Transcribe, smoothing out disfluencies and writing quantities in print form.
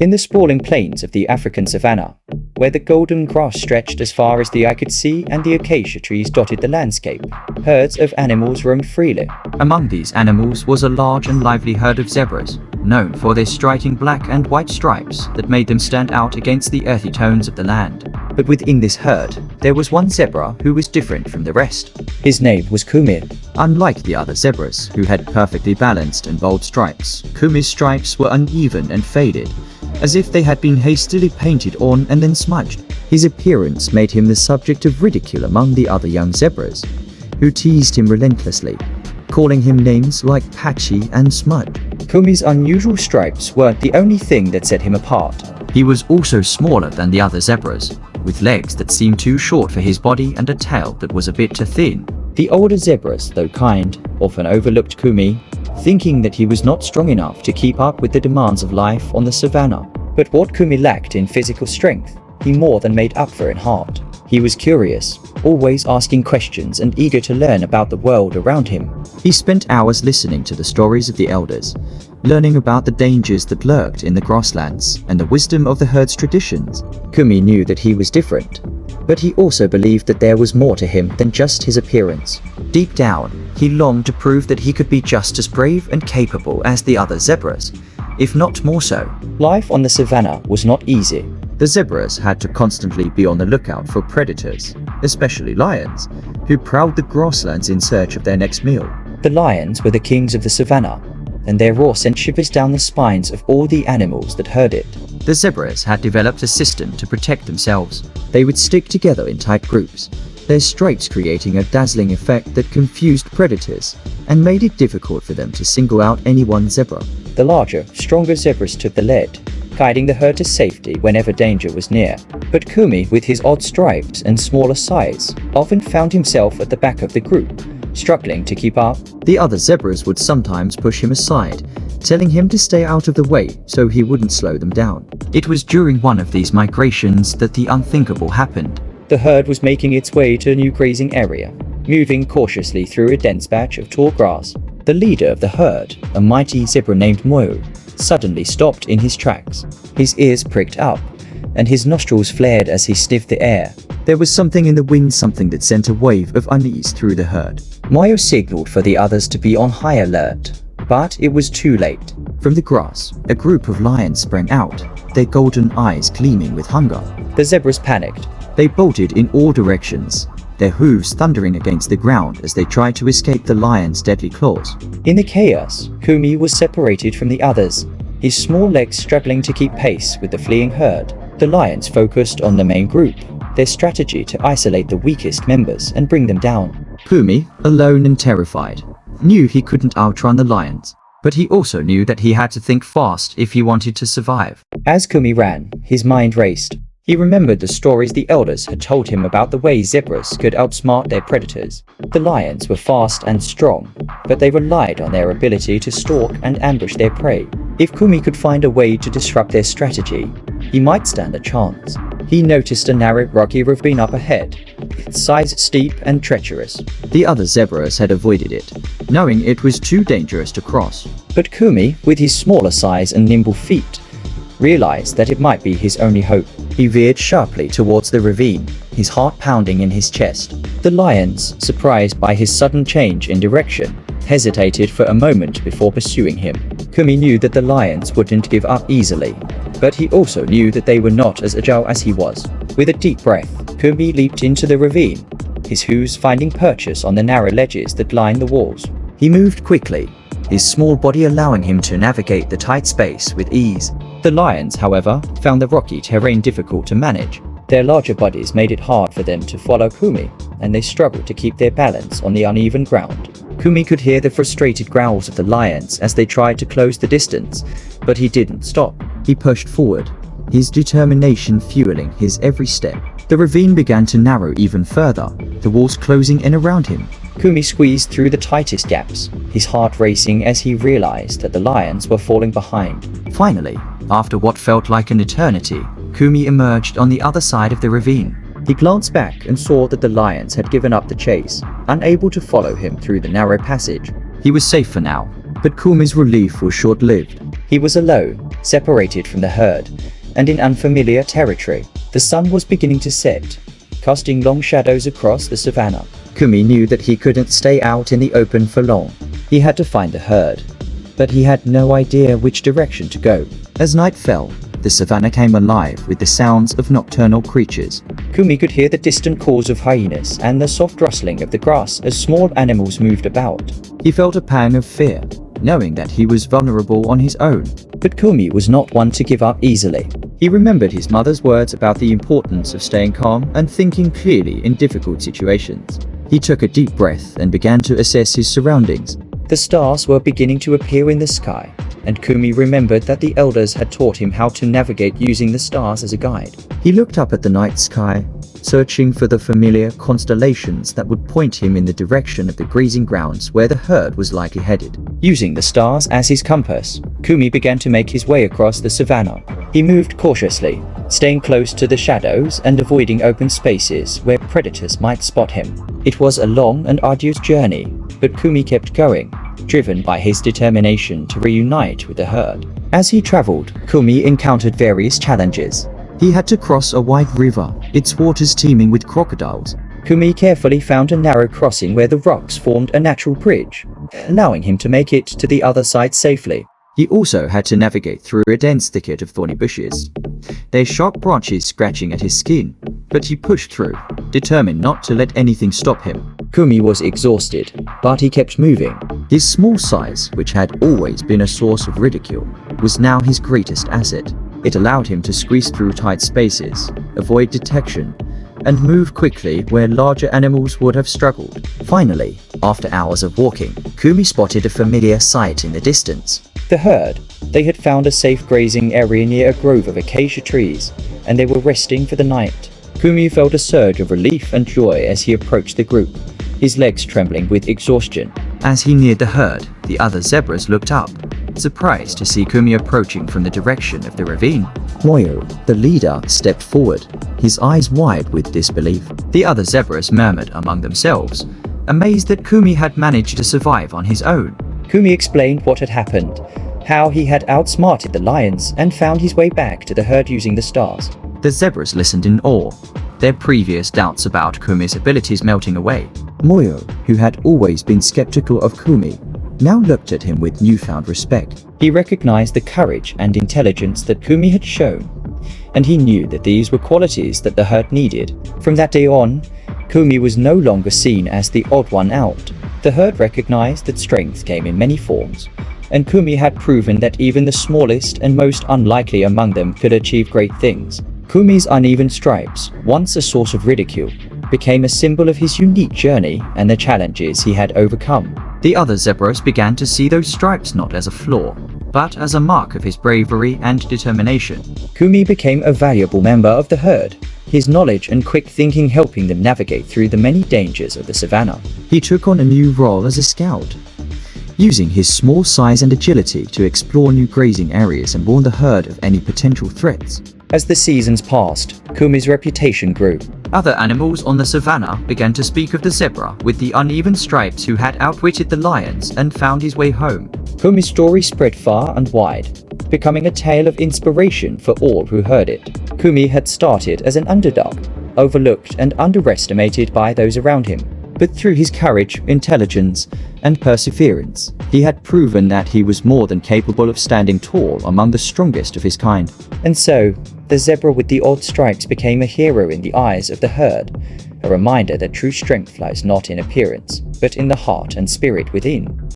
In the sprawling plains of the African savanna, where the golden grass stretched as far as the eye could see and the acacia trees dotted the landscape, herds of animals roamed freely. Among these animals was a large and lively herd of zebras, known for their striking black and white stripes that made them stand out against the earthy tones of the land. But within this herd, there was one zebra who was different from the rest. His name was Kumi. Unlike the other zebras, who had perfectly balanced and bold stripes, Kumi's stripes were uneven and faded, as if they had been hastily painted on and then smudged. His appearance made him the subject of ridicule among the other young zebras, who teased him relentlessly, calling him names like Patchy and Smudge. Kumi's unusual stripes weren't the only thing that set him apart. He was also smaller than the other zebras, with legs that seemed too short for his body and a tail that was a bit too thin. The older zebras, though kind, often overlooked Kumi, thinking that he was not strong enough to keep up with the demands of life on the savannah. But what Kumi lacked in physical strength, he more than made up for in heart. He was curious, always asking questions and eager to learn about the world around him. He spent hours listening to the stories of the elders, learning about the dangers that lurked in the grasslands and the wisdom of the herd's traditions. Kumi knew that he was different, but he also believed that there was more to him than just his appearance. Deep down, he longed to prove that he could be just as brave and capable as the other zebras, if not more so. Life on the savannah was not easy. The zebras had to constantly be on the lookout for predators, especially lions, who prowled the grasslands in search of their next meal. The lions were the kings of the savannah, and their roar sent shivers down the spines of all the animals that heard it. The zebras had developed a system to protect themselves. They would stick together in tight groups, their stripes creating a dazzling effect that confused predators and made it difficult for them to single out any one zebra. The larger, stronger zebras took the lead, guiding the herd to safety whenever danger was near. But Kumi, with his odd stripes and smaller size, often found himself at the back of the group, struggling to keep up. The other zebras would sometimes push him aside, telling him to stay out of the way so he wouldn't slow them down. It was during one of these migrations that the unthinkable happened. The herd was making its way to a new grazing area, moving cautiously through a dense patch of tall grass. The leader of the herd, a mighty zebra named Mo, suddenly stopped in his tracks. His ears pricked up, and his nostrils flared as he sniffed the air. There was something in the wind, something that sent a wave of unease through the herd. Moyo signaled for the others to be on high alert, but it was too late. From the grass, a group of lions sprang out, their golden eyes gleaming with hunger. The zebras panicked. They bolted in all directions, their hooves thundering against the ground as they tried to escape the lions' deadly claws. In the chaos, Kumi was separated from the others, his small legs struggling to keep pace with the fleeing herd. The lions focused on the main group, their strategy to isolate the weakest members and bring them down. Kumi, alone and terrified, knew he couldn't outrun the lions, but he also knew that he had to think fast if he wanted to survive. As Kumi ran, his mind raced. He remembered the stories the elders had told him about the way zebras could outsmart their predators. The lions were fast and strong, but they relied on their ability to stalk and ambush their prey. If Kumi could find a way to disrupt their strategy, he might stand a chance. He noticed a narrow, rocky ravine up ahead, its sides steep and treacherous. The other zebras had avoided it, knowing it was too dangerous to cross. But Kumi, with his smaller size and nimble feet, realized that it might be his only hope. He veered sharply towards the ravine, his heart pounding in his chest. The lions, surprised by his sudden change in direction, hesitated for a moment before pursuing him. Kumi knew that the lions wouldn't give up easily, but he also knew that they were not as agile as he was. With a deep breath, Kumi leaped into the ravine, his hooves finding purchase on the narrow ledges that lined the walls. He moved quickly, his small body allowing him to navigate the tight space with ease. The lions, however, found the rocky terrain difficult to manage. Their larger bodies made it hard for them to follow Kumi, and they struggled to keep their balance on the uneven ground. Kumi could hear the frustrated growls of the lions as they tried to close the distance, but he didn't stop. He pushed forward, his determination fueling his every step. The ravine began to narrow even further, the walls closing in around him. Kumi squeezed through the tightest gaps, his heart racing as he realized that the lions were falling behind. Finally, after what felt like an eternity, Kumi emerged on the other side of the ravine. He glanced back and saw that the lions had given up the chase, unable to follow him through the narrow passage. He was safe for now, but Kumi's relief was short-lived. He was alone, separated from the herd, and in unfamiliar territory. The sun was beginning to set, casting long shadows across the savannah. Kumi knew that he couldn't stay out in the open for long. He had to find the herd, but he had no idea which direction to go. As night fell, the savannah came alive with the sounds of nocturnal creatures. Kumi could hear the distant calls of hyenas and the soft rustling of the grass as small animals moved about. He felt a pang of fear, knowing that he was vulnerable on his own. But Kumi was not one to give up easily. He remembered his mother's words about the importance of staying calm and thinking clearly in difficult situations. He took a deep breath and began to assess his surroundings. The stars were beginning to appear in the sky, and Kumi remembered that the elders had taught him how to navigate using the stars as a guide. He looked up at the night sky, searching for the familiar constellations that would point him in the direction of the grazing grounds where the herd was likely headed. Using the stars as his compass, Kumi began to make his way across the savannah. He moved cautiously, staying close to the shadows and avoiding open spaces where predators might spot him. It was a long and arduous journey, but Kumi kept going, driven by his determination to reunite with the herd. As he traveled, Kumi encountered various challenges. He had to cross a wide river, its waters teeming with crocodiles. Kumi carefully found a narrow crossing where the rocks formed a natural bridge, allowing him to make it to the other side safely. He also had to navigate through a dense thicket of thorny bushes, their sharp branches scratching at his skin, but he pushed through, determined not to let anything stop him. Kumi was exhausted, but he kept moving. His small size, which had always been a source of ridicule, was now his greatest asset. It allowed him to squeeze through tight spaces, avoid detection, and move quickly where larger animals would have struggled. Finally, after hours of walking, Kumi spotted a familiar sight in the distance. The herd. They had found a safe grazing area near a grove of acacia trees, and they were resting for the night. Kumi felt a surge of relief and joy as he approached the group, his legs trembling with exhaustion. As he neared the herd, the other zebras looked up, surprised to see Kumi approaching from the direction of the ravine. Moyo, the leader, stepped forward, his eyes wide with disbelief. The other zebras murmured among themselves, amazed that Kumi had managed to survive on his own. Kumi explained what had happened, how he had outsmarted the lions and found his way back to the herd using the stars. The zebras listened in awe, their previous doubts about Kumi's abilities melting away. Moyo, who had always been skeptical of Kumi, now looked at him with newfound respect. He recognized the courage and intelligence that Kumi had shown, and he knew that these were qualities that the herd needed. From that day on, Kumi was no longer seen as the odd one out. The herd recognized that strength came in many forms, and Kumi had proven that even the smallest and most unlikely among them could achieve great things. Kumi's uneven stripes, once a source of ridicule, became a symbol of his unique journey and the challenges he had overcome. The other zebras began to see those stripes not as a flaw, but as a mark of his bravery and determination. Kumi became a valuable member of the herd, his knowledge and quick thinking helping them navigate through the many dangers of the savannah. He took on a new role as a scout, using his small size and agility to explore new grazing areas and warn the herd of any potential threats. As the seasons passed, Kumi's reputation grew. Other animals on the savannah began to speak of the zebra with the uneven stripes who had outwitted the lions and found his way home. Kumi's story spread far and wide, becoming a tale of inspiration for all who heard it. Kumi had started as an underdog, overlooked and underestimated by those around him. But through his courage, intelligence, and perseverance, he had proven that he was more than capable of standing tall among the strongest of his kind. And so, the zebra with the odd stripes became a hero in the eyes of the herd, a reminder that true strength lies not in appearance, but in the heart and spirit within.